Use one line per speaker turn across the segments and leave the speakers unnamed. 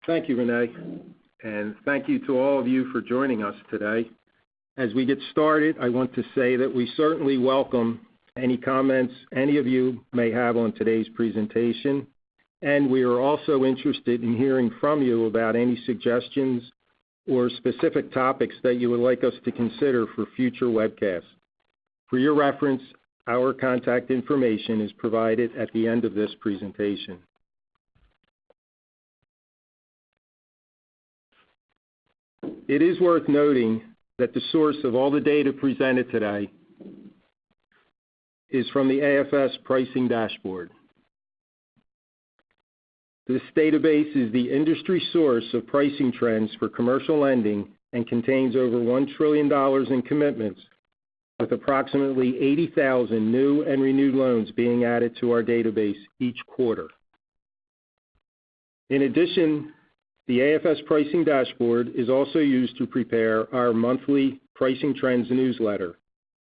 Thank you, Renee, and thank you to all of you for joining us today. As we get started, I want to say that we certainly welcome any comments any of you may have on today's presentation, and we are also interested in hearing from you about any suggestions or specific topics that you would like us to consider for future webcasts. For your reference, our contact information is provided at the end of this presentation. It is worth noting that the source of all the data presented today is from the AFS Pricing Dashboard. This database is the industry source of pricing trends for commercial lending and contains over $1 trillion in commitments, with approximately 80,000 new and renewed loans being added to our database each quarter. In addition, the AFS Pricing Dashboard is also used to prepare our monthly Pricing Trends newsletter.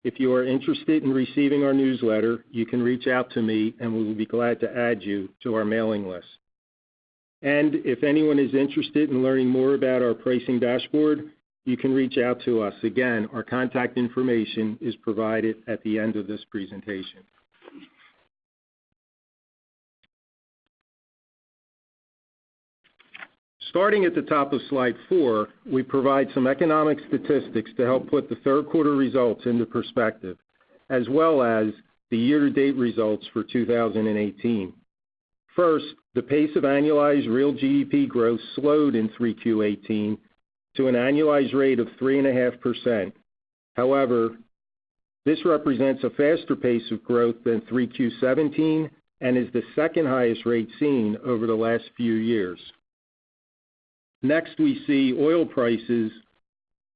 If you are interested in receiving our newsletter, you can reach out to me and we will be glad to add you to our mailing list. And if anyone is interested in learning more about our Pricing Dashboard, you can reach out to us. Again, our contact information is provided at the end of this presentation. Starting at the top of slide 4, we provide some economic statistics to help put the third quarter results into perspective, as well as the year-to-date results for 2018. First, the pace of annualized real GDP growth slowed in 3Q18 to an annualized rate of 3.5%. However, this represents a faster pace of growth than 3Q17 and is the second highest rate seen over the last few years. Next, we see oil prices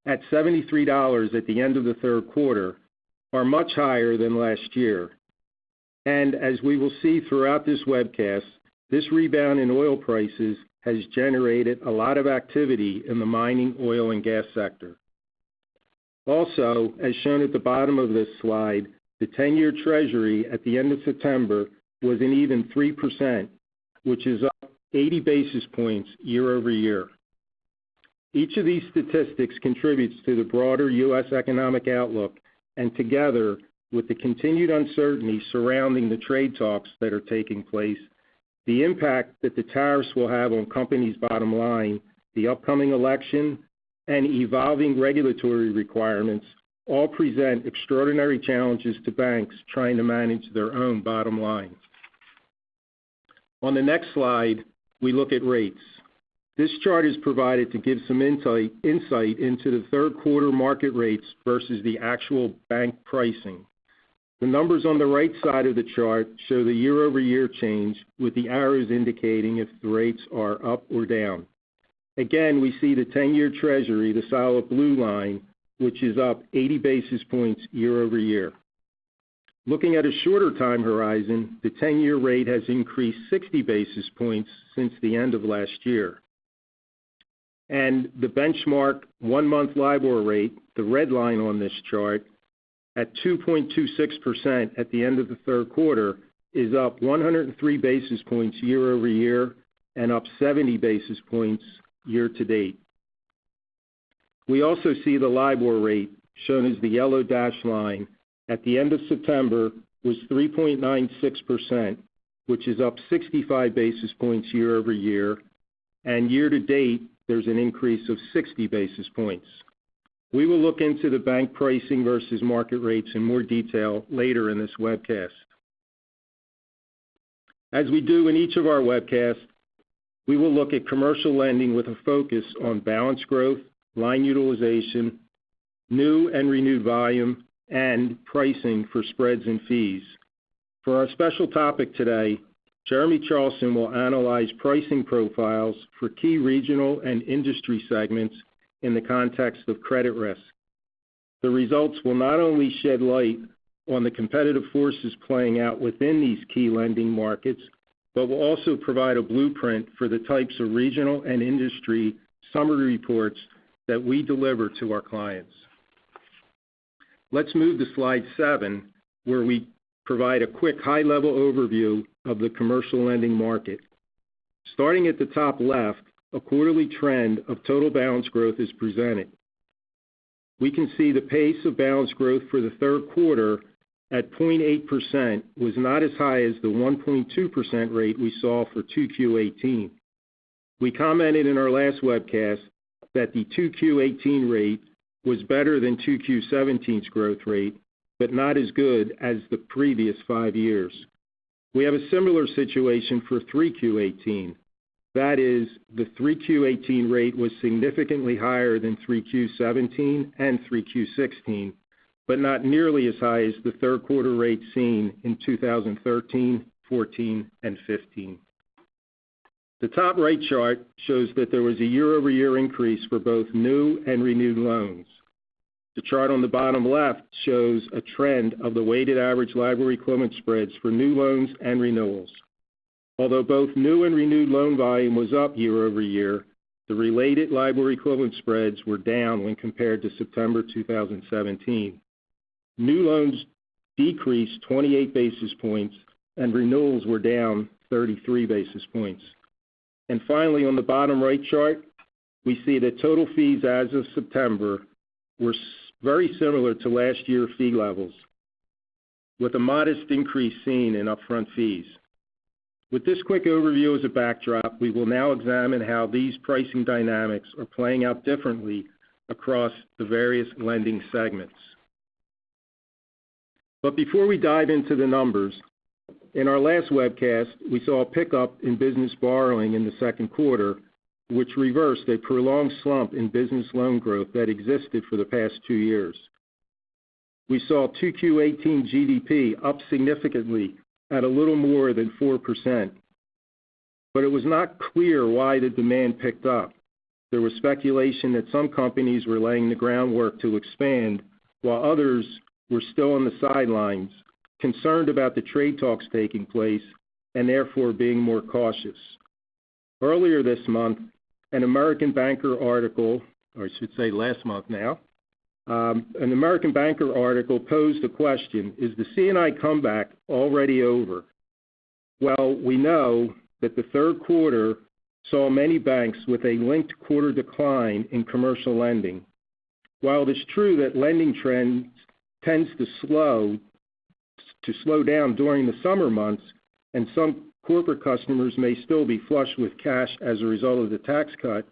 at $73 at the end of the third quarter are much higher than last year. And as we will see throughout this webcast, this rebound in oil prices has generated a lot of activity in the mining, oil, and gas sector. Also, as shown at the bottom of this slide, the 10-year Treasury at the end of September was an even 3%, which is up 80 basis points year over year. Each of these statistics contributes to the broader U.S. economic outlook, and together with the continued uncertainty surrounding the trade talks that are taking place, the impact that the tariffs will have on companies' bottom line, the upcoming election, and evolving regulatory requirements all present extraordinary challenges to banks trying to manage their own bottom line. On the next slide, we look at rates. This chart is provided to give some insight into the third quarter market rates versus the actual bank pricing. The numbers on the right side of the chart show the year-over-year change, with the arrows indicating if the rates are up or down. Again, we see the 10-year Treasury, the solid blue line, which is up 80 basis points year over year. Looking at a shorter time horizon, the 10-year rate has increased 60 basis points since the end of last year. And the benchmark one-month LIBOR rate, the red line on this chart, at 2.26% at the end of the third quarter, is up 103 basis points year over year and up 70 basis points year to date. We also see the LIBOR rate, shown as the yellow dashed line, at the end of September was 3.96%, which is up 65 basis points year over year, and year to date there's an increase of 60 basis points. We will look into the bank pricing versus market rates in more detail later in this webcast. As we do in each of our webcasts, we will look at commercial lending with a focus on balance growth, line utilization, new and renewed volume, and pricing for spreads and fees. For our special topic today, Jeremy Charlson will analyze pricing profiles for key regional and industry segments in the context of credit risk. The results will not only shed light on the competitive forces playing out within these key lending markets, but will also provide a blueprint for the types of regional and industry summary reports that we deliver to our clients. Let's move to slide 7, where we provide a quick high-level overview of the commercial lending market. Starting at the top left, a quarterly trend of total balance growth is presented. We can see the pace of balance growth for the third quarter at 0.8% was not as high as the 1.2% rate we saw for 2Q18. We commented in our last webcast that the 2Q18 rate was better than 2Q17's growth rate, but not as good as the previous 5 years. We have a similar situation for 3Q18. That is, the 3Q18 rate was significantly higher than 3Q17 and 3Q16, but not nearly as high as the third quarter rate seen in 2013, 14, and 15. The top right chart shows that there was a year-over-year increase for both new and renewed loans. The chart on the bottom left shows a trend of the weighted average LIBOR equivalent spreads for new loans and renewals. Although both new and renewed loan volume was up year over year, the related LIBOR equivalent spreads were down when compared to September 2017. New loans decreased 28 basis points and renewals were down 33 basis points. And finally, on the bottom right chart, we see that total fees as of September were very similar to last year's fee levels, with a modest increase seen in upfront fees. With this quick overview as a backdrop, we will now examine how these pricing dynamics are playing out differently across the various lending segments. But before we dive into the numbers, in our last webcast, we saw a pickup in business borrowing in the second quarter, which reversed a prolonged slump in business loan growth that existed for the past 2 years. We saw 2Q18 GDP up significantly at a little more than 4%, but it was not clear why the demand picked up. There was speculation that some companies were laying the groundwork to expand, while others were still on the sidelines, concerned about the trade talks taking place and therefore being more cautious. Earlier this month, an American Banker article, or I should say last month now, an American Banker article posed a question: is the C&I comeback already over? Well, we know that the third quarter saw many banks with a linked quarter decline in commercial lending. While it is true that lending trends tends to slow down during the summer months, and some corporate customers may still be flush with cash as a result of the tax cut,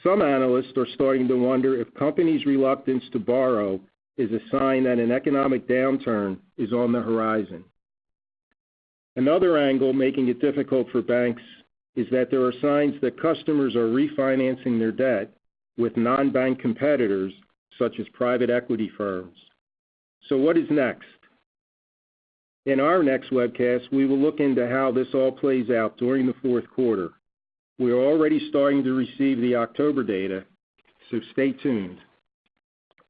some analysts are starting to wonder if companies' reluctance to borrow is a sign that an economic downturn is on the horizon. Another angle making it difficult for banks is that there are signs that customers are refinancing their debt with non-bank competitors, such as private equity firms. So what is next? In our next webcast, we will look into how this all plays out during the fourth quarter. We are already starting to receive the October data, so stay tuned.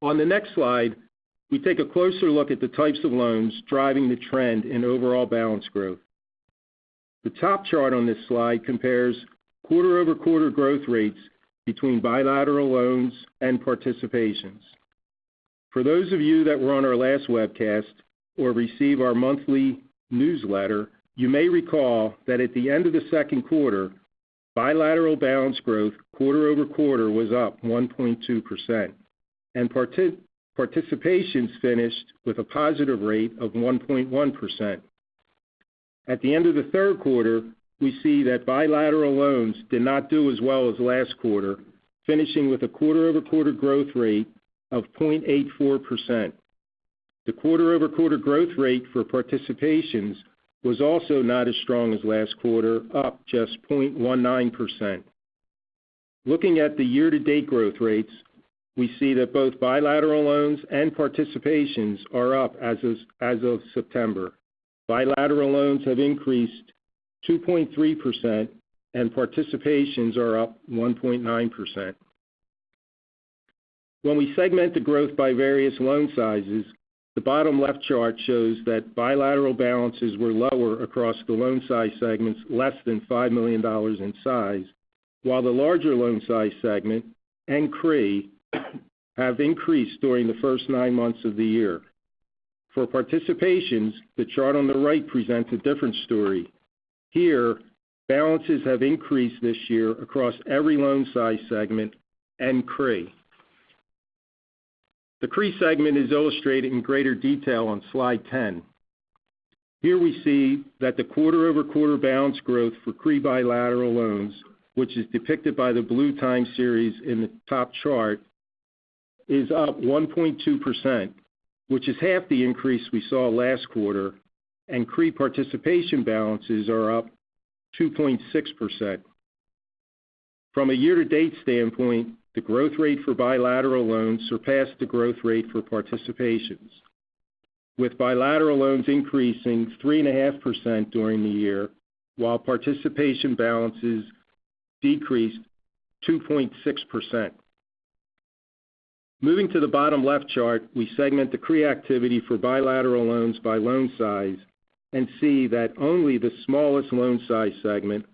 On the next slide, we take a closer look at the types of loans driving the trend in overall balance growth. The top chart on this slide compares quarter-over-quarter growth rates between bilateral loans and participations. For those of you that were on our last webcast or receive our monthly newsletter, you may recall that at the end of the second quarter, bilateral balance growth quarter-over-quarter was up 1.2%, and participations finished with a positive rate of 1.1%. At the end of the third quarter, we see that bilateral loans did not do as well as last quarter, finishing with a quarter-over-quarter growth rate of 0.84%. The quarter-over-quarter growth rate for participations was also not as strong as last quarter, up just 0.19%. Looking at the year-to-date growth rates, we see that both bilateral loans and participations are up as of September. Bilateral loans have increased 2.3%, and participations are up 1.9%. When we segment the growth by various loan sizes, the bottom left chart shows that bilateral balances were lower across the loan size segments less than $5 million in size, while the larger loan size segment and CRE have increased during the first 9 months of the year. For participations, the chart on the right presents a different story. Here, Balances have increased this year across every loan size segment and CRE. The CRE segment is illustrated in greater detail on slide 10. Here we see that the quarter-over-quarter balance growth for CRE bilateral loans, which is depicted by the blue time series in the top chart, is up 1.2%, which is half the increase we saw last quarter, and CRE participation balances are up 2.6%. From a year-to-date standpoint, the growth rate for bilateral loans surpassed the growth rate for participations, with bilateral loans increasing 3.5% during the year, while participation balances decreased 2.6%. Moving to the bottom left chart, we segment the CRE activity for bilateral loans by loan size and see that only the smallest loan size segment,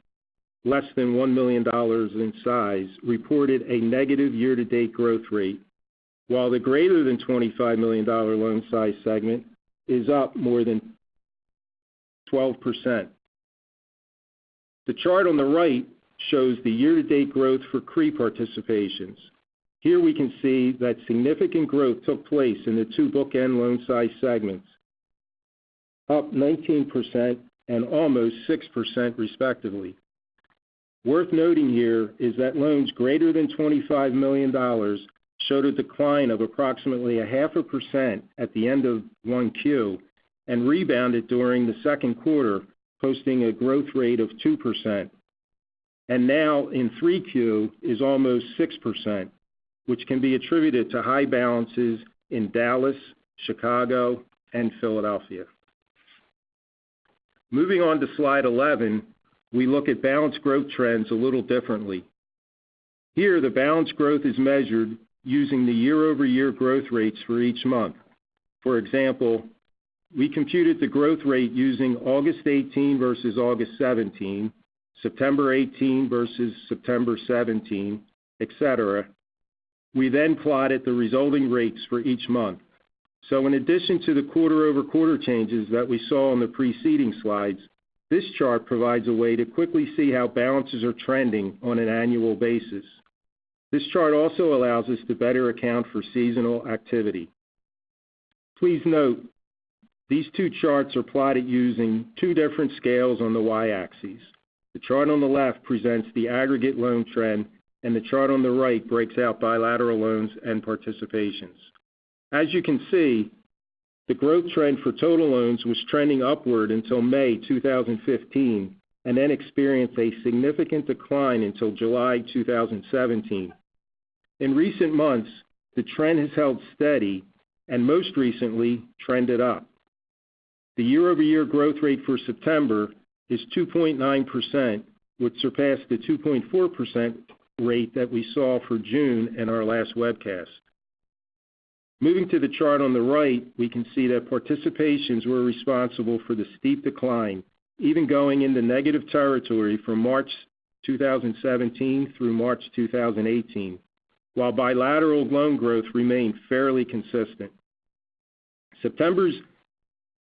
less than $1 million in size, reported a negative year-to-date growth rate, while the greater than $25 million loan size segment is up more than 12%. The chart on the right shows the year-to-date growth for CRE participations. Here we can see that significant growth took place in the two bookend loan size segments, up 19% and almost 6% respectively. Worth noting here is that loans greater than $25 million showed a decline of approximately 0.5% at the end of 1Q and rebounded during the second quarter, posting a growth rate of 2%. And now in 3Q is almost 6%, which can be attributed to high balances in Dallas, Chicago, and Philadelphia. Moving on to slide 11, we look at balance growth trends a little differently. Here, the balance growth is measured using the year-over-year growth rates for each month. For example, we computed the growth rate using August 18 versus August 17, September 18 versus September 17, etc. We then plotted the resulting rates for each month. So in addition to the quarter-over-quarter changes that we saw on the preceding slides, this chart provides a way to quickly see how balances are trending on an annual basis. This chart also allows us to better account for seasonal activity. Please note, these two charts are plotted using two different scales on the y-axis. The chart on the left presents the aggregate loan trend, and the chart on the right breaks out bilateral loans and participations. As you can see, the growth trend for total loans was trending upward until May 2015 and then experienced a significant decline until July 2017. In recent months, the trend has held steady and most recently trended up. The year-over-year growth rate for September is 2.9%, which surpassed the 2.4% rate that we saw for June in our last webcast. Moving to the chart on the right, we can see that participations were responsible for the steep decline, even going into negative territory from March 2017 through March 2018, while bilateral loan growth remained fairly consistent. September's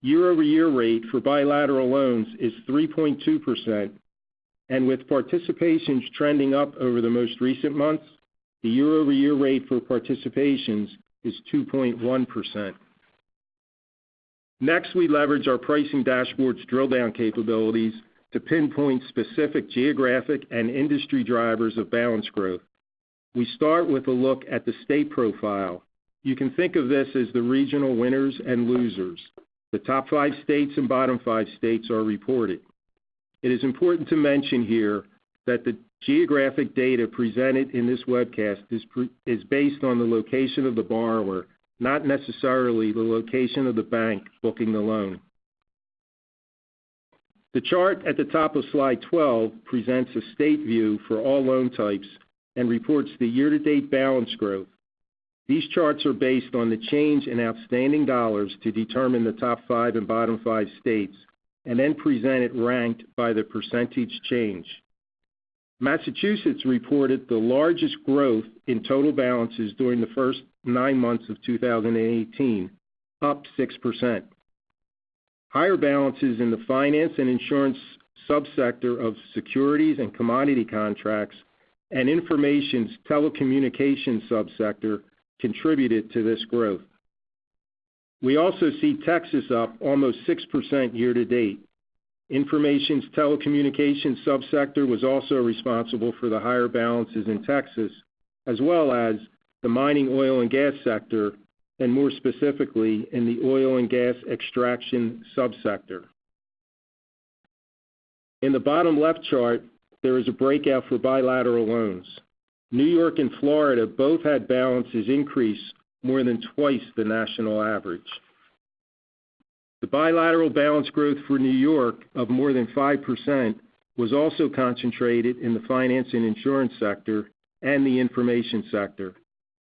year-over-year rate for bilateral loans is 3.2%, and with participations trending up over the most recent months, the year-over-year rate for participations is 2.1%. Next, we leverage our pricing dashboard's drill-down capabilities to pinpoint specific geographic and industry drivers of balance growth. We start with a look at the state profile. You can think of this as the regional winners and losers. The top 5 states and bottom 5 states are reported. It is important to mention here that the geographic data presented in this webcast is based on the location of the borrower, not necessarily the location of the bank booking the loan. The chart at the top of slide 12 presents a state view for all loan types and reports the year-to-date balance growth. These charts are based on the change in outstanding dollars to determine the top 5 and bottom 5 states, and then presented ranked by the percentage change. Massachusetts reported the largest growth in total balances during the first 9 months of 2018, up 6%. Higher balances in the finance and insurance subsector of securities and commodity contracts, and information's telecommunications subsector contributed to this growth. We also see Texas up almost 6% year-to-date. Information's telecommunications subsector was also responsible for the higher balances in Texas, as well as the mining, oil, and gas sector, and more specifically in the oil and gas extraction subsector. In the bottom left chart, there is a breakout for bilateral loans. New York and Florida both had balances increase more than twice the national average. The bilateral balance growth for New York of more than 5% was also concentrated in the finance and insurance sector and the information sector.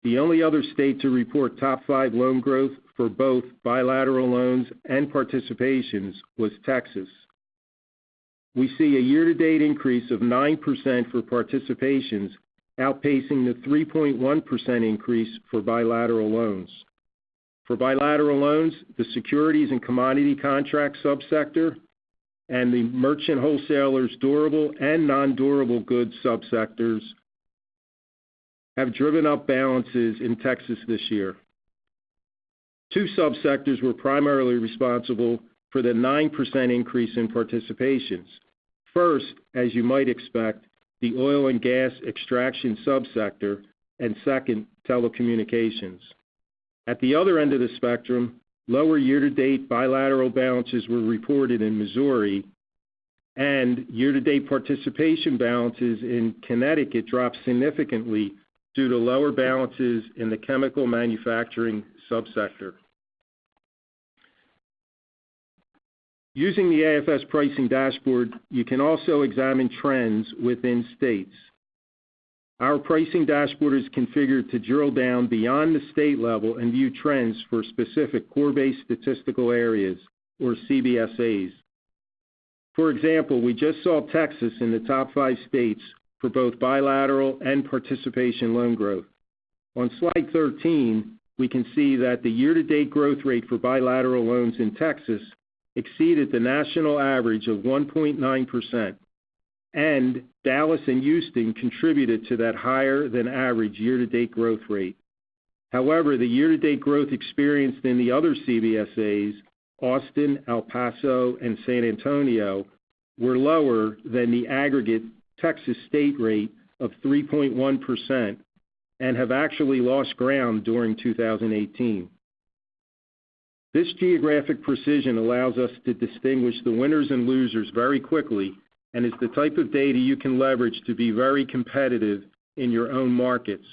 The only other state to report top 5 loan growth for both bilateral loans and participations was Texas. We see a year-to-date increase of 9% for participations, outpacing the 3.1% increase for bilateral loans. For bilateral loans, the securities and commodity contract subsector and the merchant wholesalers durable and non-durable goods subsectors have driven up balances in Texas this year. 2 subsectors were primarily responsible for the 9% increase in participations. First, as you might expect, the oil and gas extraction subsector, and second, telecommunications. At the other end of the spectrum, lower year-to-date bilateral balances were reported in Missouri, and year-to-date participation balances in Connecticut dropped significantly due to lower balances in the chemical manufacturing subsector. Using the AFS Pricing Dashboard, you can also examine trends within states. Our pricing dashboard is configured to drill down beyond the state level and view trends for specific core-based statistical areas, or CBSAs. For example, we just saw Texas in the top 5 states for both bilateral and participation loan growth. On slide 13, we can see that the year-to-date growth rate for bilateral loans in Texas exceeded the national average of 1.9%, and Dallas and Houston contributed to that higher than average year-to-date growth rate. However, the year-to-date growth experienced in the other CBSAs, Austin, El Paso, and San Antonio, were lower than the aggregate Texas state rate of 3.1% and have actually lost ground during 2018. This geographic precision allows us to distinguish the winners and losers very quickly and is the type of data you can leverage to be very competitive in your own markets.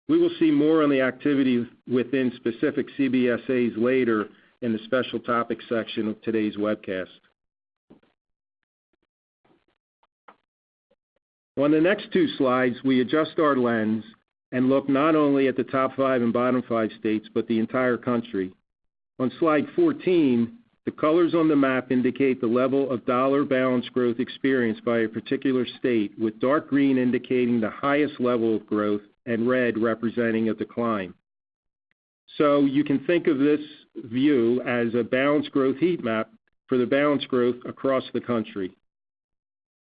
We will see more on the activity within specific CBSAs later in the special topics section of today's webcast. On the next 2 slides, we adjust our lens and look not only at the top 5 and bottom 5 states, but the entire country. On slide 14, the colors on the map indicate the level of dollar balance growth experienced by a particular state, with dark green indicating the highest level of growth and red representing a decline. So you can think of this view as a balance growth heat map for the balance growth across the country.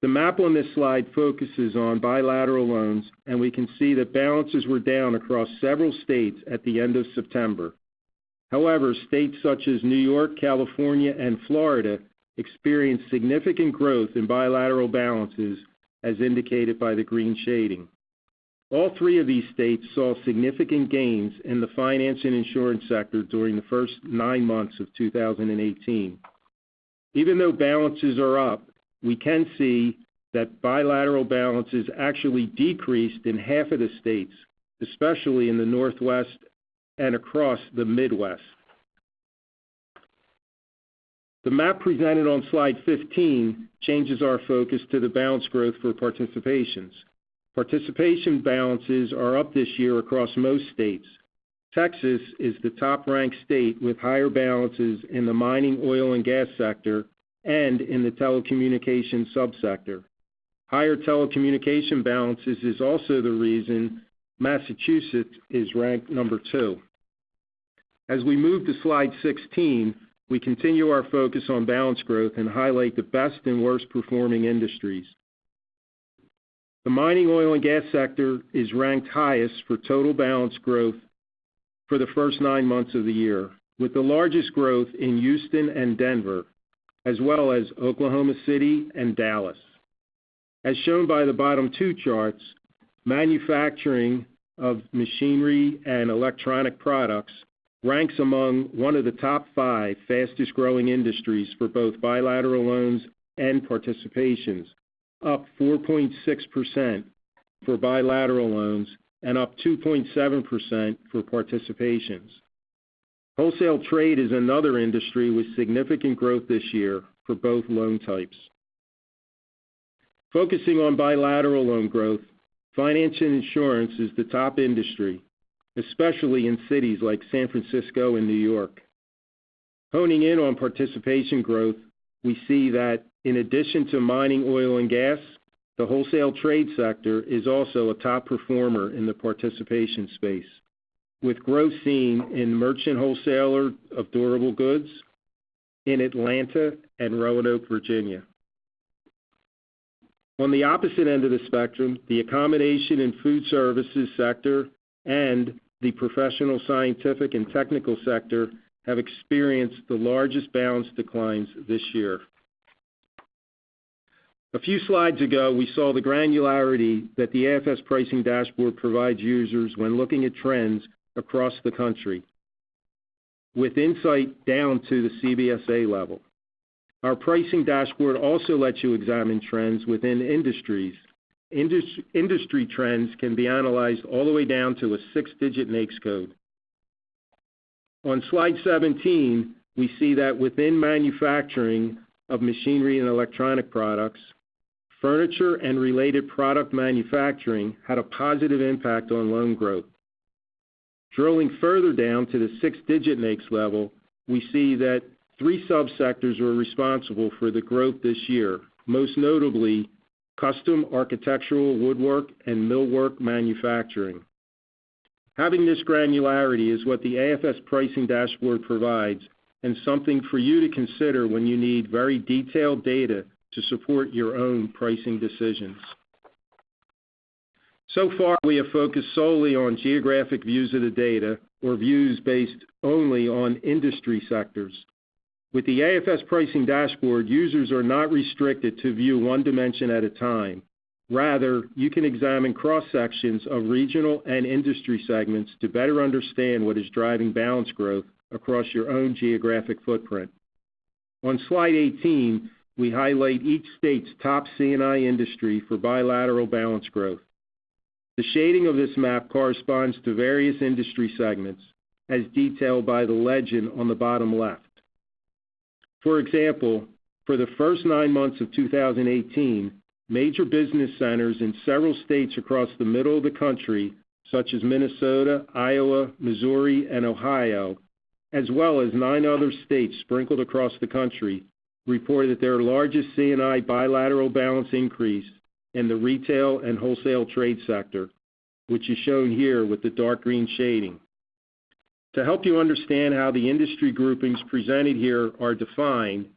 The map on this slide focuses on bilateral loans, and we can see that balances were down across several states at the end of September. However, states such as New York, California, and Florida experienced significant growth in bilateral balances, as indicated by the green shading. All 3 of these states saw significant gains in the finance and insurance sector during the first 9 months of 2018. Even though balances are up, we can see that bilateral balances actually decreased in half of the states, especially in the Northwest and across the Midwest. The map presented on slide 15 changes our focus to the balance growth for participations. Participation balances are up this year across most states. Texas is the top-ranked state with higher balances in the mining, oil, and gas sector and in the telecommunications subsector. Higher telecommunication balances is also the reason Massachusetts is ranked number 2. As we move to slide 16, we continue our focus on balance growth and highlight the best and worst performing industries. The mining, oil, and gas sector is ranked highest for total balance growth for the first 9 months of the year, with the largest growth in Houston and Denver, as well as Oklahoma City and Dallas. As shown by the bottom two charts, manufacturing of machinery and electronic products ranks among one of the top 5 fastest growing industries for both bilateral loans and participations, up 4.6% for bilateral loans and up 2.7% for participations. Wholesale trade is another industry with significant growth this year for both loan types. Focusing on bilateral loan growth, finance and insurance is the top industry, especially in cities like San Francisco and New York. Honing in on participation growth, we see that in addition to mining, oil, and gas, the wholesale trade sector is also a top performer in the participation space, with growth seen in merchant wholesaler of durable goods in Atlanta and Roanoke, Virginia. On the opposite end of the spectrum, the accommodation and food services sector and the professional, scientific, and technical sector have experienced the largest balance declines this year. A few slides ago, we saw the granularity that the AFS Pricing Dashboard provides users when looking at trends across the country, with insight down to the CBSA level. Our pricing dashboard also lets you examine trends within industries. Industry trends can be analyzed all the way down to a 6-digit NAICS code. On slide 17, we see that within manufacturing of machinery and electronic products, furniture and related product manufacturing had a positive impact on loan growth. Drilling further down to the 6-digit NAICS level, we see that 3 subsectors were responsible for the growth this year, most notably custom architectural woodwork and millwork manufacturing. Having this granularity is what the AFS Pricing Dashboard provides, and something for you to consider when you need very detailed data to support your own pricing decisions. So far, we have focused solely on geographic views of the data, or views based only on industry sectors. With the AFS Pricing Dashboard, users are not restricted to view one dimension at a time. Rather, you can examine cross-sections of regional and industry segments to better understand what is driving balance growth across your own geographic footprint. On slide 18, we highlight each state's top C&I industry for bilateral balance growth. The shading of this map corresponds to various industry segments, as detailed by the legend on the bottom left. For example, for the first 9 months of 2018, major business centers in several states across the middle of the country, such as Minnesota, Iowa, Missouri, and Ohio, as well as 9 other states sprinkled across the country, reported their largest C&I bilateral balance increase in the retail and wholesale trade sector, which is shown here with the dark green shading. To help you understand how the industry groupings presented here are defined,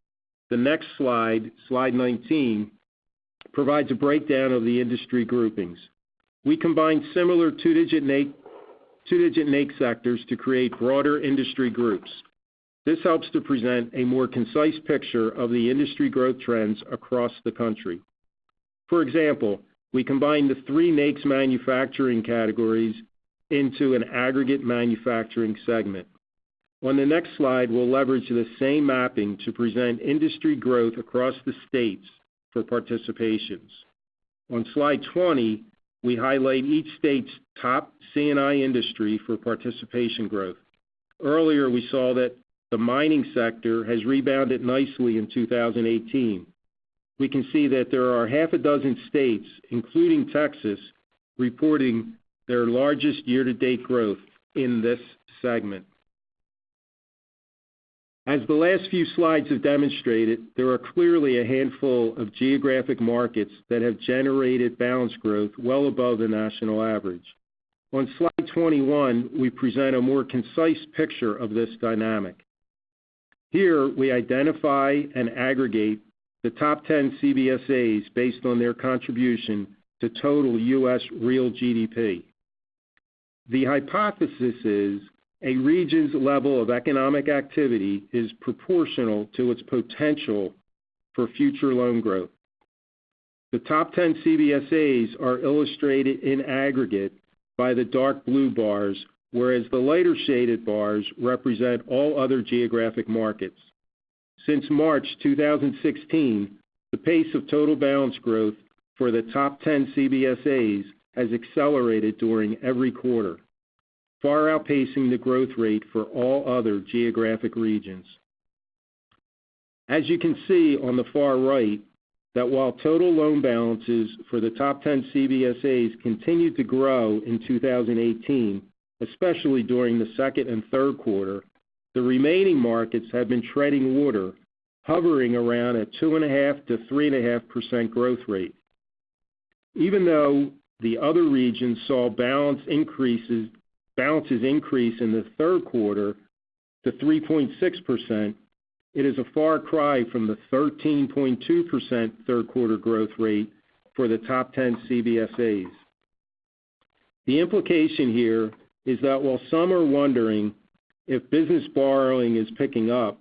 the next slide, slide 19, provides a breakdown of the industry groupings. We combined similar two-digit NAICS sectors to create broader industry groups. This helps to present a more concise picture of the industry growth trends across the country. For example, we combined the 3 NAICS manufacturing categories into an aggregate manufacturing segment. On the next slide, we'll leverage the same mapping to present industry growth across the states for participations. On slide 20, we highlight each state's top C&I industry for participation growth. Earlier, we saw that the mining sector has rebounded nicely in 2018. We can see that there are half a dozen states, including Texas, reporting their largest year-to-date growth in this segment. As the last few slides have demonstrated, there are clearly a handful of geographic markets that have generated balance growth well above the national average. On slide 21, we present a more concise picture of this dynamic. Here, we identify and aggregate the top 10 CBSAs based on their contribution to total U.S. real GDP. The hypothesis is a region's level of economic activity is proportional to its potential for future loan growth. The top 10 CBSAs are illustrated in aggregate by the dark blue bars, whereas the lighter shaded bars represent all other geographic markets. Since March 2016, the pace of total balance growth for the top 10 CBSAs has accelerated during every quarter, far outpacing the growth rate for all other geographic regions. As you can see on the far right, that while total loan balances for the top 10 CBSAs continued to grow in 2018, especially during the second and third quarter, the remaining markets have been treading water, hovering around a 2.5% to 3.5% growth rate. Even though the other regions saw balances increase in the third quarter to 3.6%, it is a far cry from the 13.2% third quarter growth rate for the top 10 CBSAs. The implication here is that while some are wondering if business borrowing is picking up,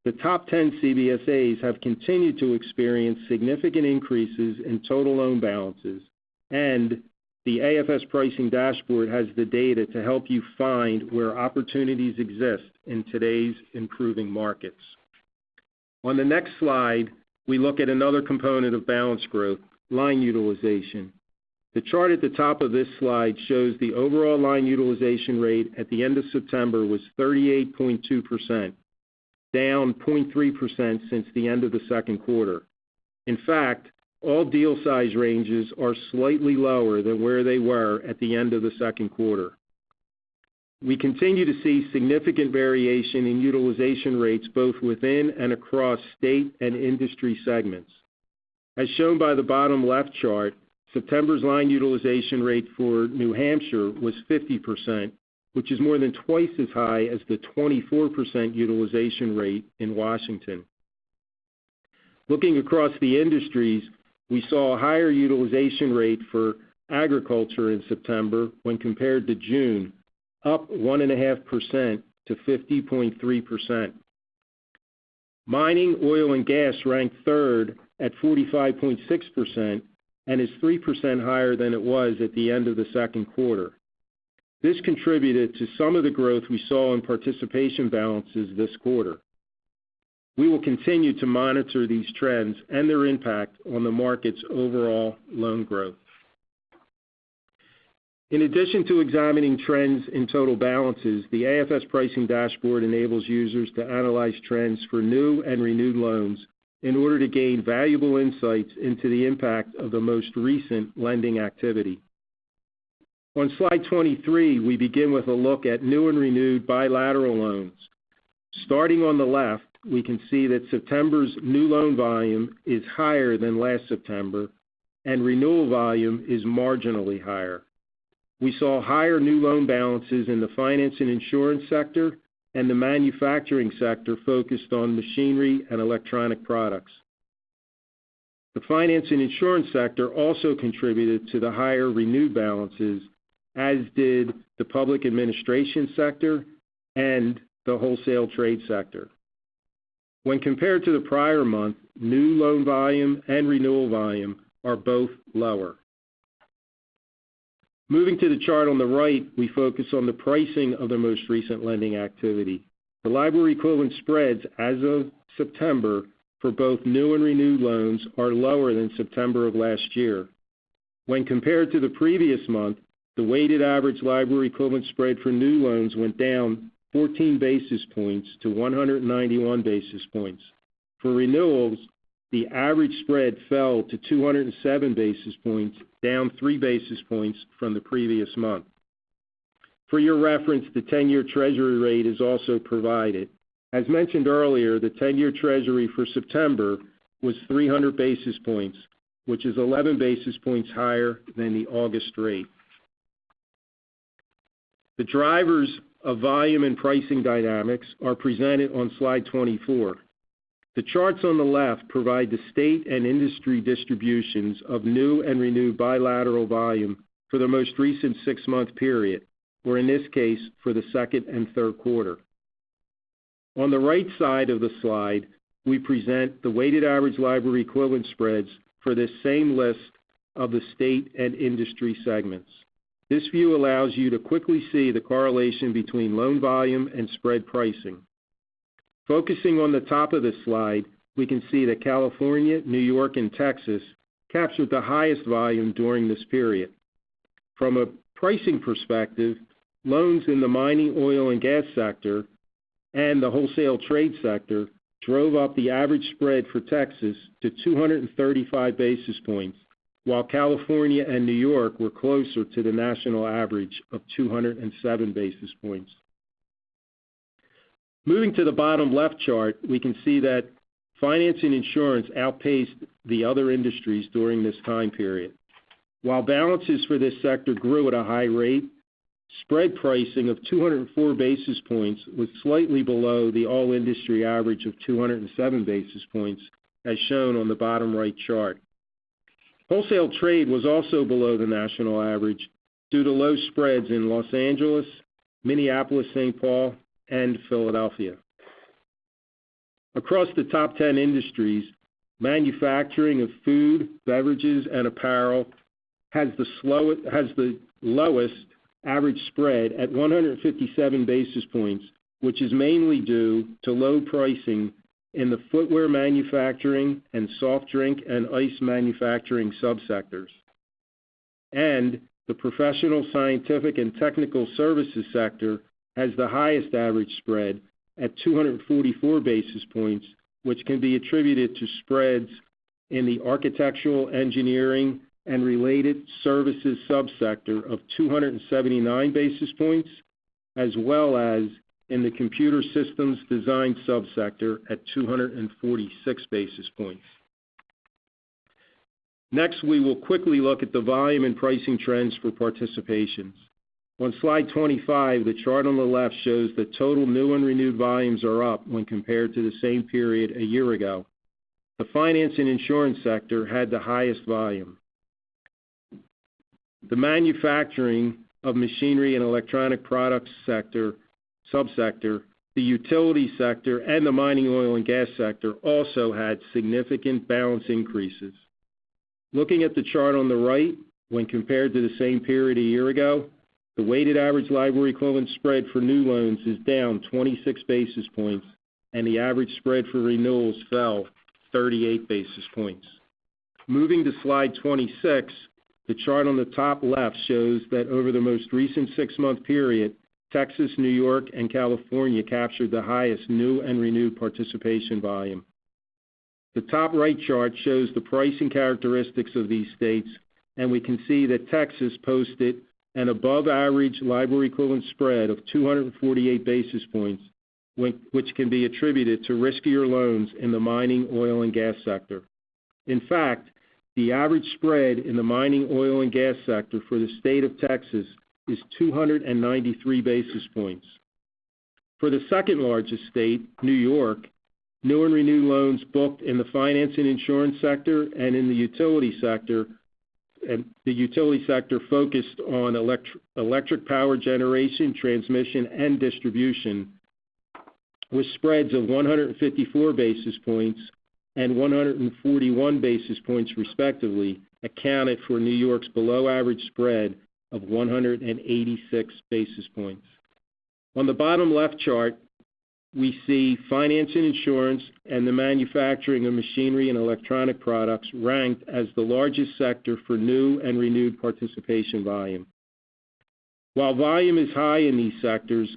the top 10 CBSAs have continued to experience significant increases in total loan balances, and the AFS Pricing Dashboard has the data to help you find where opportunities exist in today's improving markets. On the next slide, we look at another component of balance growth, line utilization. The chart at the top of this slide shows the overall line utilization rate at the end of September was 38.2%, down 0.3% since the end of the second quarter. In fact, all deal size ranges are slightly lower than where they were at the end of the second quarter. We continue to see significant variation in utilization rates both within and across state and industry segments. As shown by the bottom left chart, September's line utilization rate for New Hampshire was 50%, which is more than twice as high as the 24% utilization rate in Washington. Looking across the industries, we saw a higher utilization rate for agriculture in September when compared to June, up 1.5% to 50.3%. Mining, oil, and gas ranked third at 45.6% and is 3% higher than it was at the end of the second quarter. This contributed to some of the growth we saw in participation balances this quarter. We will continue to monitor these trends and their impact on the market's overall loan growth. In addition to examining trends in total balances, the AFS Pricing Dashboard enables users to analyze trends for new and renewed loans in order to gain valuable insights into the impact of the most recent lending activity. On slide 23, we begin with a look at new and renewed bilateral loans. Starting on the left, we can see that September's new loan volume is higher than last September, and renewal volume is marginally higher. We saw higher new loan balances in the finance and insurance sector and the manufacturing sector focused on machinery and electronic products. The finance and insurance sector also contributed to the higher renewed balances, as did the public administration sector and the wholesale trade sector. When compared to the prior month, new loan volume and renewal volume are both lower. Moving to the chart on the right, we focus on the pricing of the most recent lending activity. The LIBOR equivalent spreads as of September for both new and renewed loans are lower than September of last year. When compared to the previous month, the weighted average LIBOR equivalent spread for new loans went down 14 basis points to 191 basis points. For renewals, the average spread fell to 207 basis points, down 3 basis points from the previous month. For your reference, the 10-year Treasury rate is also provided. As mentioned earlier, the 10-year Treasury for September was 300 basis points, which is 11 basis points higher than the August rate. The drivers of volume and pricing dynamics are presented on slide 24. The charts on the left provide the state and industry distributions of new and renewed bilateral volume for the most recent 6-month period, or in this case, for the second and third quarter. On the right side of the slide, we present the weighted average LIBOR equivalent spreads for this same list of the state and industry segments. This view allows you to quickly see the correlation between loan volume and spread pricing. Focusing on the top of this slide, we can see that California, New York, and Texas captured the highest volume during this period. From a pricing perspective, loans in the mining, oil, and gas sector and the wholesale trade sector drove up the average spread for Texas to 235 basis points, while California and New York were closer to the national average of 207 basis points. Moving to the bottom left chart, we can see that finance and insurance outpaced the other industries during this time period. While balances for this sector grew at a high rate, spread pricing of 204 basis points was slightly below the all-industry average of 207 basis points, as shown on the bottom right chart. Wholesale trade was also below the national average due to low spreads in Los Angeles, Minneapolis-St. Paul, and Philadelphia. Across the top 10 industries, manufacturing of food, beverages, and apparel has the lowest average spread at 157 basis points, which is mainly due to low pricing in the footwear manufacturing and soft drink and ice manufacturing subsectors. And the professional, scientific, and technical services sector has the highest average spread at 244 basis points, which can be attributed to spreads in the architectural, engineering, and related services subsector of 279 basis points, as well as in the computer systems design subsector at 246 basis points. Next, we will quickly look at the volume and pricing trends for participations. On slide 25, the chart on the left shows that total new and renewed volumes are up when compared to the same period a year ago. The finance and insurance sector had the highest volume. The manufacturing of machinery and electronic products subsector, the utility sector, and the mining, oil, and gas sector also had significant balance increases. Looking at the chart on the right, when compared to the same period a year ago, the weighted average LIBOR equivalent spread for new loans is down 26 basis points, and the average spread for renewals fell 38 basis points. Moving to slide 26, the chart on the top left shows that over the most recent 6-month period, Texas, New York, and California captured the highest new and renewed participation volume. The top right chart shows the pricing characteristics of these states, and we can see that Texas posted an above-average LIBOR equivalent spread of 248 basis points, which can be attributed to riskier loans in the mining, oil, and gas sector. In fact, the average spread in the mining, oil, and gas sector for the state of Texas is 293 basis points. For the second largest state, New York, new and renewed loans booked in the finance and insurance sector and in the utility sector, and the utility sector focused on electric power generation, transmission, and distribution, with spreads of 154 basis points and 141 basis points respectively, accounted for New York's below-average spread of 186 basis points. On the bottom left chart, we see finance and insurance and the manufacturing of machinery and electronic products ranked as the largest sector for new and renewed participation volume. While volume is high in these sectors,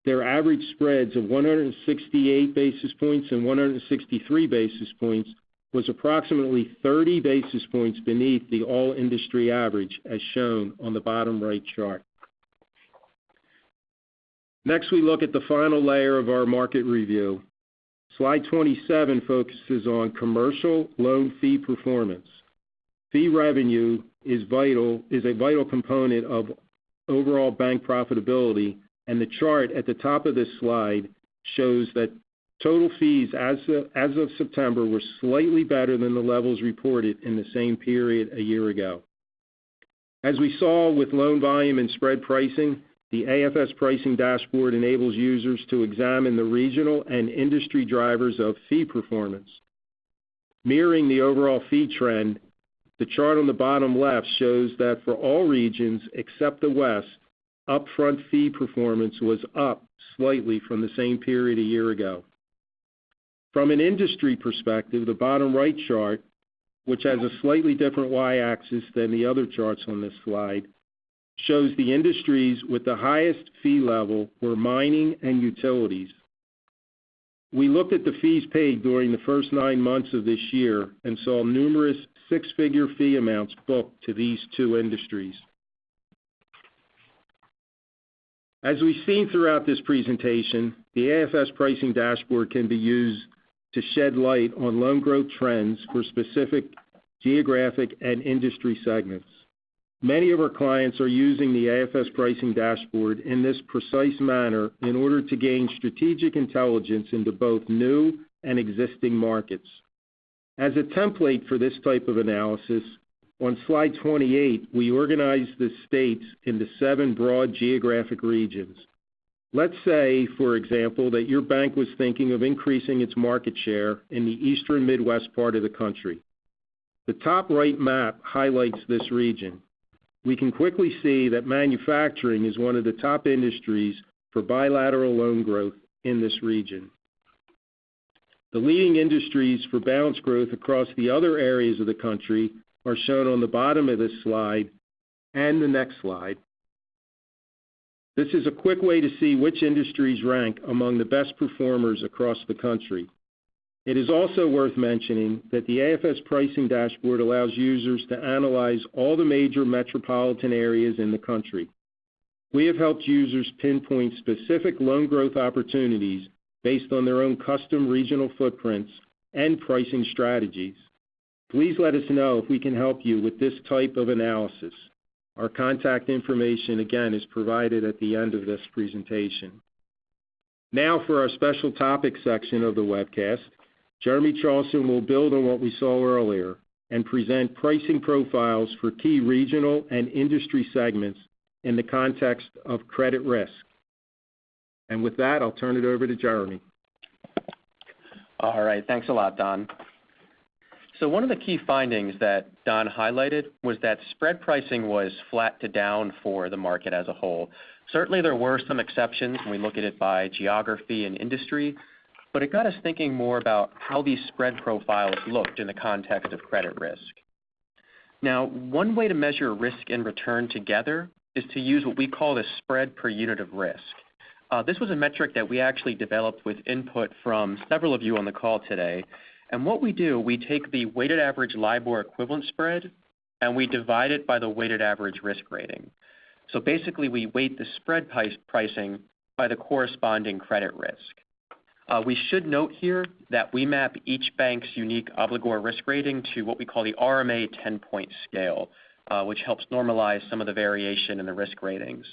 their average spreads of 168 basis points and 163 basis points was approximately 30 basis points beneath the all-industry average, as shown on the bottom right chart. Next, we look at the final layer of our market review. Slide 27 focuses on commercial loan fee performance. Fee revenue is a vital component of overall bank profitability, and the chart at the top of this slide shows that total fees as of September were slightly better than the levels reported in the same period a year ago. As we saw with loan volume and spread pricing, the AFS Pricing Dashboard enables users to examine the regional and industry drivers of fee performance. Mirroring the overall fee trend, the chart on the bottom left shows that for all regions except the West, upfront fee performance was up slightly from the same period a year ago. From an industry perspective, the bottom right chart, which has a slightly different y-axis than the other charts on this slide, shows the industries with the highest fee level were mining and utilities. We looked at the fees paid during the first 9 months of this year and saw numerous six-figure fee amounts booked to these two industries. As we've seen throughout this presentation, the AFS Pricing Dashboard can be used to shed light on loan growth trends for specific geographic and industry segments. Many of our clients are using the AFS Pricing Dashboard in this precise manner in order to gain strategic intelligence into both new and existing markets. As a template for this type of analysis, on slide 28, we organize the states into 7 broad geographic regions. Let's say, for example, that your bank was thinking of increasing its market share in the eastern Midwest part of the country. The top right map highlights this region. We can quickly see that manufacturing is one of the top industries for bilateral loan growth in this region. The leading industries for balance growth across the other areas of the country are shown on the bottom of this slide and the next slide. This is a quick way to see which industries rank among the best performers across the country. It is also worth mentioning that the AFS Pricing Dashboard allows users to analyze all the major metropolitan areas in the country. We have helped users pinpoint specific loan growth opportunities based on their own custom regional footprints and pricing strategies. Please let us know if we can help you with this type of analysis. Our contact information, again, is provided at the end of this presentation. Now for our special topics section of the webcast, Jeremy Charleston will build on what we saw earlier and present pricing profiles for key regional and industry segments in the context of credit risk. And with that, I'll turn it over to Jeremy.
All right, thanks a lot, Don. So one of the key findings that Don highlighted was that spread pricing was flat to down for the market as a whole. Certainly there were some exceptions when we look at it by geography and industry, but it got us thinking more about how these spread profiles looked in the context of credit risk. Now, one way to measure risk and return together is to use what we call the spread per unit of risk. This was a metric that we actually developed with input from several of you on the call today. And what we do, we take the weighted average LIBOR equivalent spread and we divide it by the weighted average risk rating. So basically we weight the spread pricing by the corresponding credit risk. We should note here that we map each bank's unique obligor risk rating to what we call the RMA 10-point scale, which helps normalize some of the variation in the risk ratings.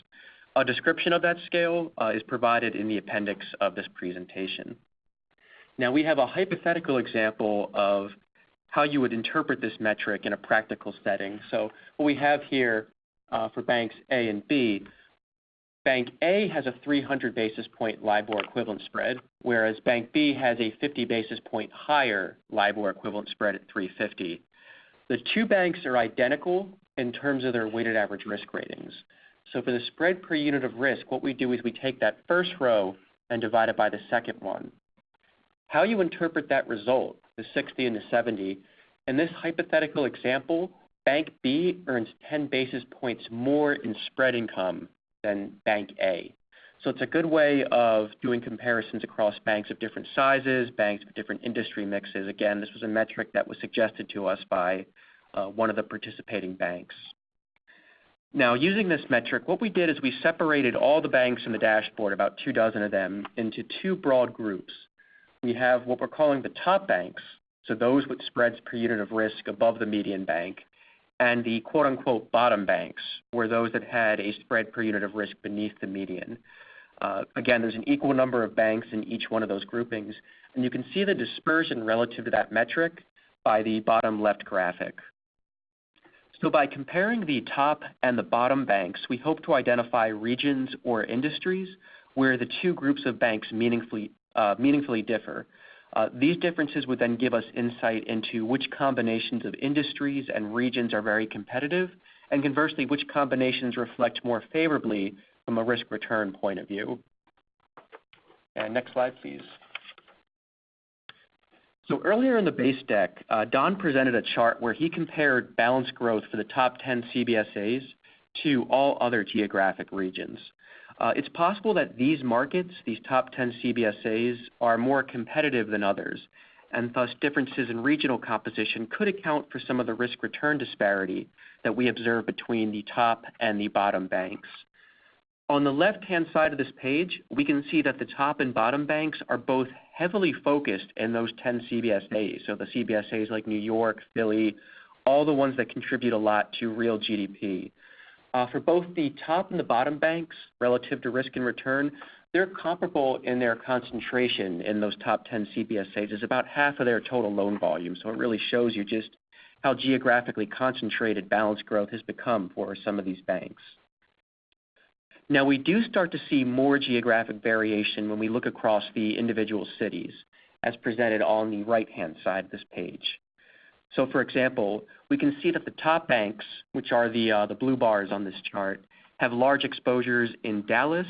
A description of that scale is provided in the appendix of this presentation. Now we have a hypothetical example of how you would interpret this metric in a practical setting. So what we have here for banks A and B, Bank A has a 300 basis point LIBOR equivalent spread, whereas Bank B has a 50 basis point higher LIBOR equivalent spread at 350. The two banks are identical in terms of their weighted average risk ratings. So for the spread per unit of risk, what we do is we take that first row and divide it by the second one. How you interpret that result, the 60 and the 70, in this hypothetical example, Bank B earns 10 basis points more in spread income than Bank A. So it's a good way of doing comparisons across banks of different sizes, banks with different industry mixes. Again, this was a metric that was suggested to us by one of the participating banks. Now, using this metric, what we did is we separated all the banks in the dashboard, about 24 of them, into two broad groups. We have what we're calling the top banks, so those with spreads per unit of risk above the median bank, and the quote-unquote bottom banks, were those that had a spread per unit of risk beneath the median. Again, there's an equal number of banks in each one of those groupings, and you can see the dispersion relative to that metric by the bottom left graphic. So by comparing the top and the bottom banks, we hope to identify regions or industries where the two groups of banks meaningfully differ. These differences would then give us insight into which combinations of industries and regions are very competitive, and conversely, which combinations reflect more favorably from a risk-return point of view. And next slide, please. So earlier in the base deck, Don presented a chart where he compared balance growth for the top 10 CBSAs to all other geographic regions. It's possible that these markets, these top 10 CBSAs, are more competitive than others, and thus differences in regional composition could account for some of the risk-return disparity that we observe between the top and the bottom banks. On the left-hand side of this page, we can see that the top and bottom banks are both heavily focused in those 10 CBSAs, so the CBSAs like New York, Philly, all the ones that contribute a lot to real GDP. For both the top and the bottom banks, relative to risk and return, they're comparable in their concentration in those top 10 CBSAs. It's about half of their total loan volume, so it really shows you just how geographically concentrated balance growth has become for some of these banks. Now, we do start to see more geographic variation when we look across the individual cities, as presented on the right-hand side of this page. So, for example, we can see that the top banks, which are the blue bars on this chart, have large exposures in Dallas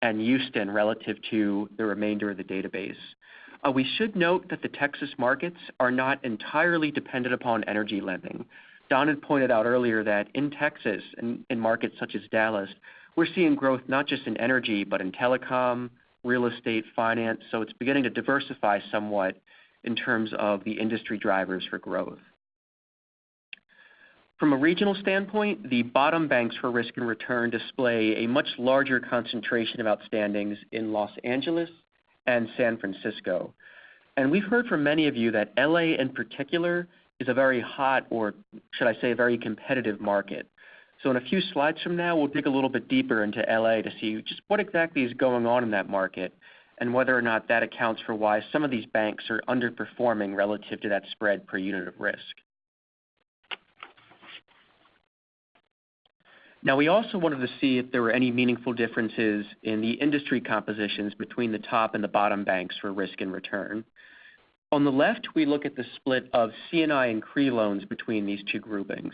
and Houston relative to the remainder of the database. We should note that the Texas markets are not entirely dependent upon energy lending. Don had pointed out earlier that in Texas, and in markets such as Dallas, we're seeing growth not just in energy, but in telecom, real estate, finance, so it's beginning to diversify somewhat in terms of the industry drivers for growth. From a regional standpoint, the bottom banks for risk and return display a much larger concentration of outstandings in Los Angeles and San Francisco. And we've heard from many of you that LA in particular is a very hot, or should I say a very competitive market. So in a few slides from now, we'll dig a little bit deeper into LA to see just what exactly is going on in that market and whether or not that accounts for why some of these banks are underperforming relative to that spread per unit of risk. Now, we also wanted to see if there were any meaningful differences in the industry compositions between the top and the bottom banks for risk and return. On the left, we look at the split of C&I and CRE loans between these two groupings.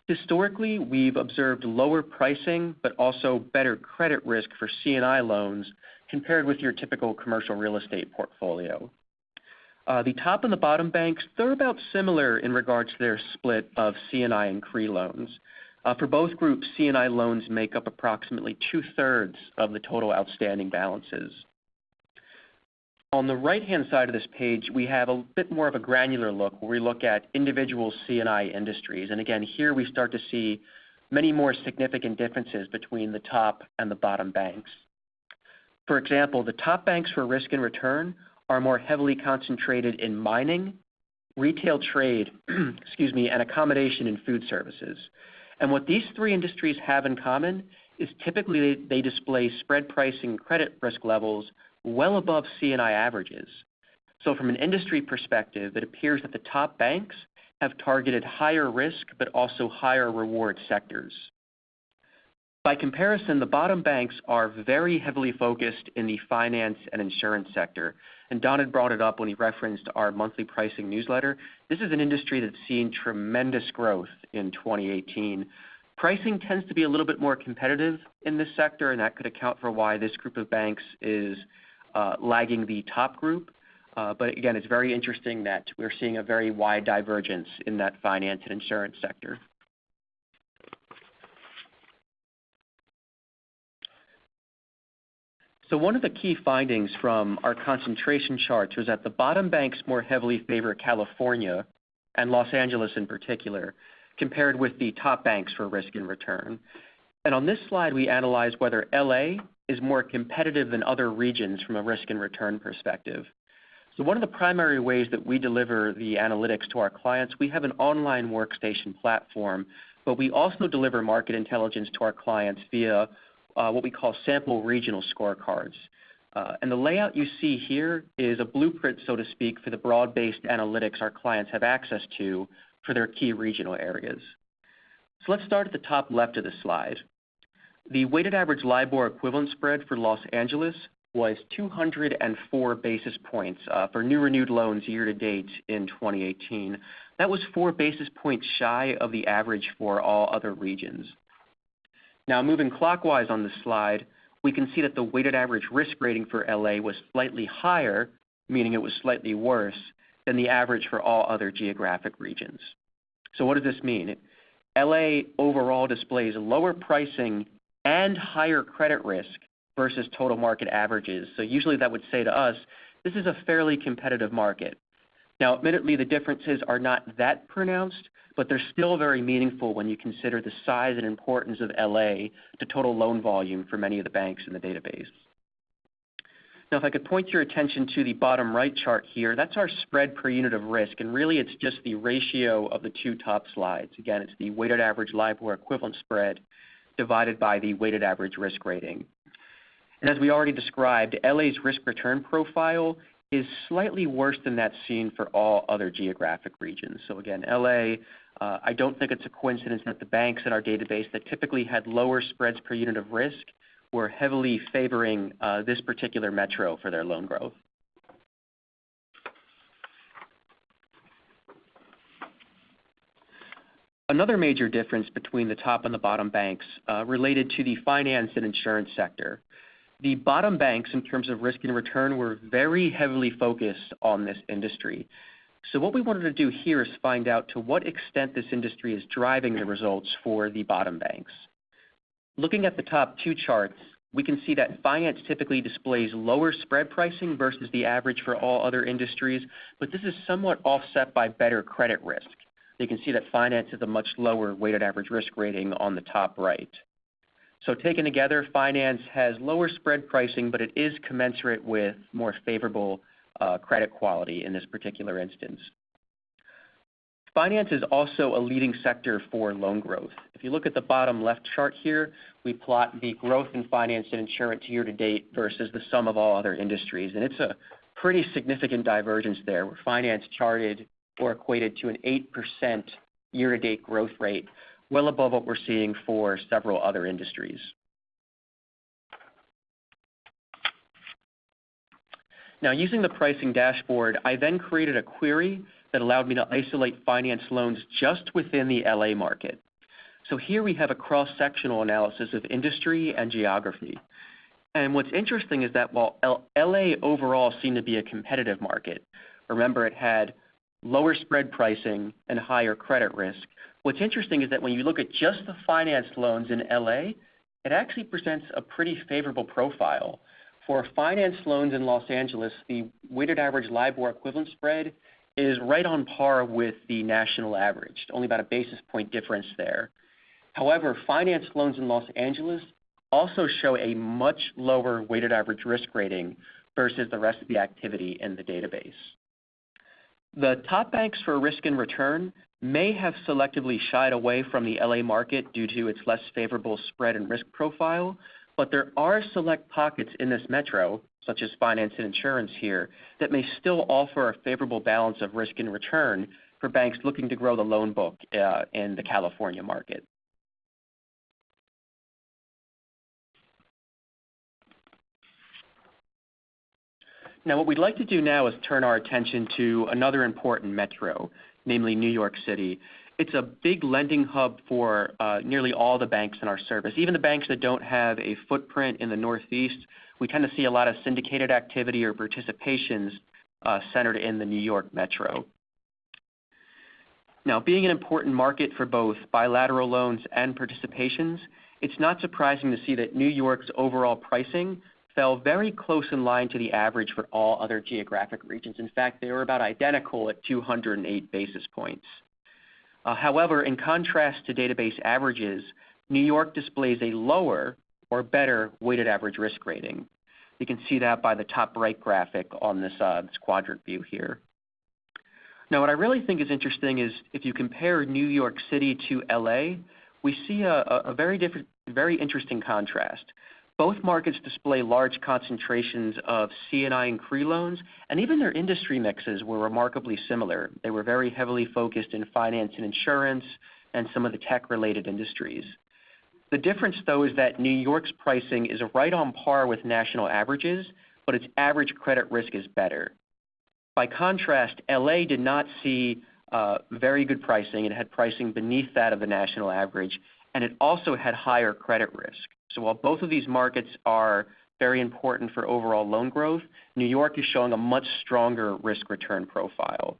Historically, we've observed lower pricing, but also better credit risk for C&I loans compared with your typical commercial real estate portfolio. The top and the bottom banks, they're about similar in regards to their split of C&I and CRE loans. For both groups, C&I loans make up approximately 2/3 of the total outstanding balances. On the right-hand side of this page, we have a bit more of a granular look where we look at individual C&I industries. And again, here we start to see many more significant differences between the top and the bottom banks. For example, the top banks for risk and return are more heavily concentrated in mining, retail trade, and accommodation and food services. And what these three industries have in common is typically they display spread pricing credit risk levels well above C&I averages. So from an industry perspective, it appears that the top banks have targeted higher risk but also higher reward sectors. By comparison, the bottom banks are very heavily focused in the finance and insurance sector. And Don had brought it up when he referenced our monthly pricing newsletter. This is an industry that's seen tremendous growth in 2018. Pricing tends to be a little bit more competitive in this sector, and that could account for why this group of banks is lagging the top group. But again, it's very interesting that we're seeing a very wide divergence in that finance and insurance sector. So one of the key findings from our concentration charts was that the bottom banks more heavily favor California, and Los Angeles in particular, compared with the top banks for risk and return. And on this slide, we analyze whether LA is more competitive than other regions from a risk and return perspective. So one of the primary ways that we deliver the analytics to our clients, we have an online workstation platform, but we also deliver market intelligence to our clients via what we call sample regional scorecards. And the layout you see here is a blueprint, so to speak, for the broad-based analytics our clients have access to for their key regional areas. So let's start at the top left of the slide. The weighted average LIBOR equivalent spread for Los Angeles was 204 basis points for new renewed loans year to date in 2018. That was 4 basis points shy of the average for all other regions. Now moving clockwise on the slide, we can see that the weighted average risk rating for LA was slightly higher, meaning it was slightly worse, than the average for all other geographic regions. So what does this mean? LA overall displays lower pricing and higher credit risk versus total market averages. So usually that would say to us, this is a fairly competitive market. Now, admittedly, the differences are not that pronounced, but they're still very meaningful when you consider the size and importance of LA to total loan volume for many of the banks in the database. Now, if I could point your attention to the bottom right chart here, that's our spread per unit of risk, and really it's just the ratio of the two top slides. Again, it's the weighted average LIBOR equivalent spread divided by the weighted average risk rating. And as we already described, LA's risk return profile is slightly worse than that seen for all other geographic regions. So again, LA, I don't think it's a coincidence that the banks in our database that typically had lower spreads per unit of risk were heavily favoring this particular metro for their loan growth. Another major difference between the top and the bottom banks related to the finance and insurance sector. The bottom banks, in terms of risk and return, were very heavily focused on this industry. So what we wanted to do here is find out to what extent this industry is driving the results for the bottom banks. Looking at the top two charts, we can see that finance typically displays lower spread pricing versus the average for all other industries, but this is somewhat offset by better credit risk. You can see that finance has a much lower weighted average risk rating on the top right. So taken together, finance has lower spread pricing, but it is commensurate with more favorable credit quality in this particular instance. Finance is also a leading sector for loan growth. If you look at the bottom left chart here, we plot the growth in finance and insurance year to date versus the sum of all other industries. And it's a pretty significant divergence there, where finance charted or equated to an 8% year to date growth rate, well above what we're seeing for several other industries. Now, using the pricing dashboard, I then created a query that allowed me to isolate finance loans just within the LA market. So here we have a cross-sectional analysis of industry and geography. And what's interesting is that while LA overall seemed to be a competitive market, remember it had lower spread pricing and higher credit risk. What's interesting is that when you look at just the finance loans in LA, it actually presents a pretty favorable profile. For finance loans in Los Angeles, the weighted average LIBOR equivalent spread is right on par with the national average, only about a basis point difference there. However, finance loans in Los Angeles also show a much lower weighted average risk rating versus the rest of the activity in the database. The top banks for risk and return may have selectively shied away from the LA market due to its less favorable spread and risk profile, but there are select pockets in this metro, such as finance and insurance here, that may still offer a favorable balance of risk and return for banks looking to grow the loan book in the California market. Now, what we'd like to do now is turn our attention to another important metro, namely New York City. It's a big lending hub for nearly all the banks in our service. Even the banks that don't have a footprint in the Northeast, we tend to see a lot of syndicated activity or participations centered in the New York metro. Now, being an important market for both bilateral loans and participations, it's not surprising to see that New York's overall pricing fell very close in line to the average for all other geographic regions. In fact, they were about identical at 208 basis points. However, in contrast to database averages, New York displays a lower or better weighted average risk rating. You can see that by the top right graphic on this quadrant view here. Now, what I really think is interesting is if you compare New York City to LA, we see a very very interesting contrast. Both markets display large concentrations of C&I and CRE loans, and even their industry mixes were remarkably similar. They were very heavily focused in finance and insurance and some of the tech-related industries. The difference, though, is that New York's pricing is right on par with national averages, but its average credit risk is better. By contrast, LA did not see very good pricing. It had pricing beneath that of the national average, and it also had higher credit risk. So while both of these markets are very important for overall loan growth, New York is showing a much stronger risk-return profile.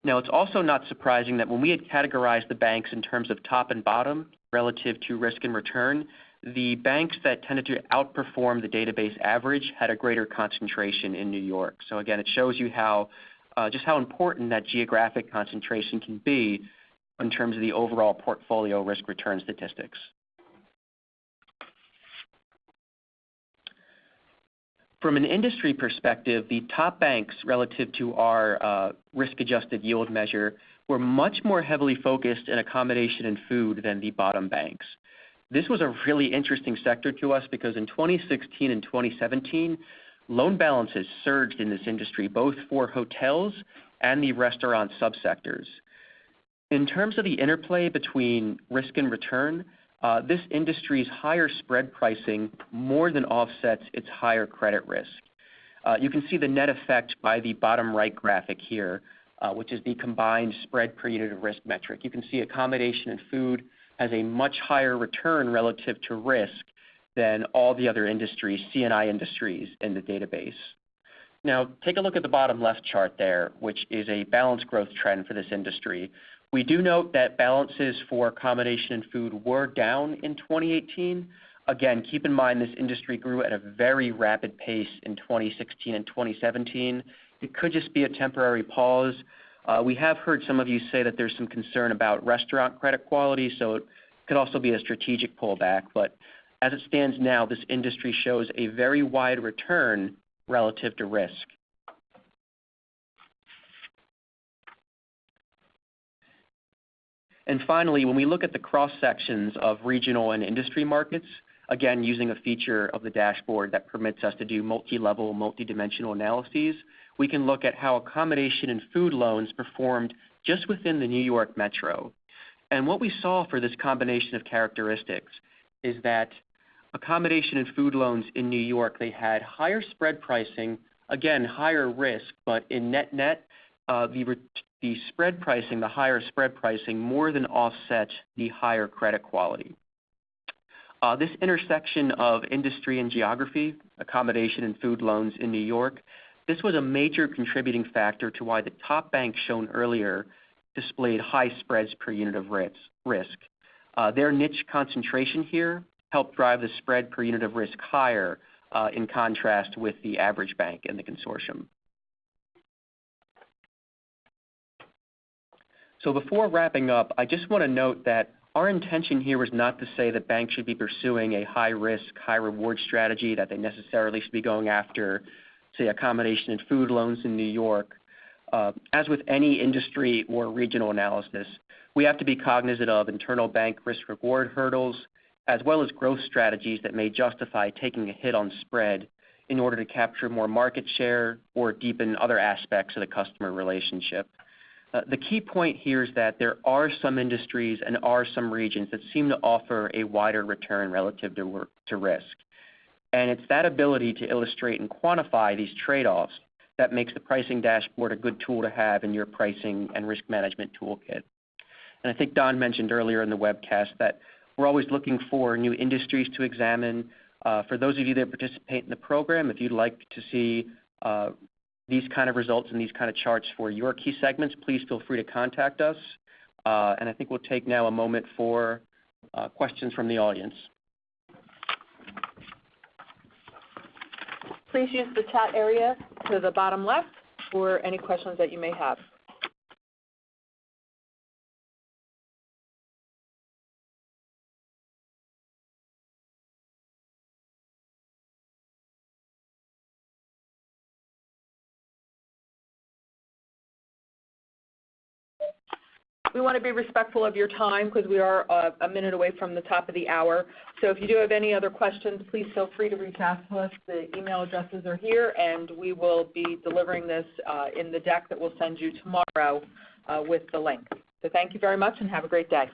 Now, it's also not surprising that when we had categorized the banks in terms of top and bottom relative to risk and return, the banks that tended to outperform the database average had a greater concentration in New York. So again, it shows you how just how important that geographic concentration can be in terms of the overall portfolio risk-return statistics. From an industry perspective, the top banks relative to our risk-adjusted yield measure were much more heavily focused in accommodation and food than the bottom banks. This was a really interesting sector to us because in 2016 and 2017, loan balances surged in this industry, both for hotels and the restaurant subsectors. In terms of the interplay between risk and return, this industry's higher spread pricing more than offsets its higher credit risk. You can see the net effect by the bottom right graphic here, which is the combined spread per unit of risk metric. You can see accommodation and food has a much higher return relative to risk than all the other industries, C&I industries in the database. Now, take a look at the bottom left chart there, which is a balance growth trend for this industry. We do note that balances for accommodation and food were down in 2018. Again, keep in mind this industry grew at a very rapid pace in 2016 and 2017. It could just be a temporary pause. We have heard some of you say that there's some concern about restaurant credit quality, so it could also be a strategic pullback. But as it stands now, this industry shows a very wide return relative to risk. And finally, when we look at the cross-sections of regional and industry markets, again, using a feature of the dashboard that permits us to do multi-level, multi-dimensional analyses, we can look at how accommodation and food loans performed just within the New York metro. And what we saw for this combination of characteristics is that accommodation and food loans in New York, they had higher spread pricing, again, higher risk, but in net-net, the spread pricing, the higher spread pricing more than offset the higher credit quality. This intersection of industry and geography, accommodation and food loans in New York, this was a major contributing factor to why the top banks shown earlier displayed high spreads per unit of risk. Their niche concentration here helped drive the spread per unit of risk higher in contrast with the average bank in the consortium. So before wrapping up, I just want to note that our intention here was not to say that banks should be pursuing a high-risk, high-reward strategy, that they necessarily should be going after, say, accommodation and food loans in New York. As with any industry or regional analysis, we have to be cognizant of internal bank risk-reward hurdles, as well as growth strategies that may justify taking a hit on spread in order to capture more market share or deepen other aspects of the customer relationship. The key point here is that there are some industries and are some regions that seem to offer a wider return relative to risk. And it's that ability to illustrate and quantify these trade-offs that makes the pricing dashboard a good tool to have in your pricing and risk management toolkit. And I think Don mentioned earlier in the webcast that we're always looking for new industries to examine. For those of you that participate in the program, if you'd like to see these kind of results and these kind of charts for your key segments, please feel free to contact us. And I think we'll take now a moment for questions from the audience.
Please use the chat area to the bottom left for any questions that you may have. We want to be respectful of your time because we are a minute away from the top of the hour. So if you do have any other questions, please feel free to reach out to us. The email addresses are here, and we will be delivering this in the deck that we'll send you tomorrow with the link. So thank you very much and have a great day.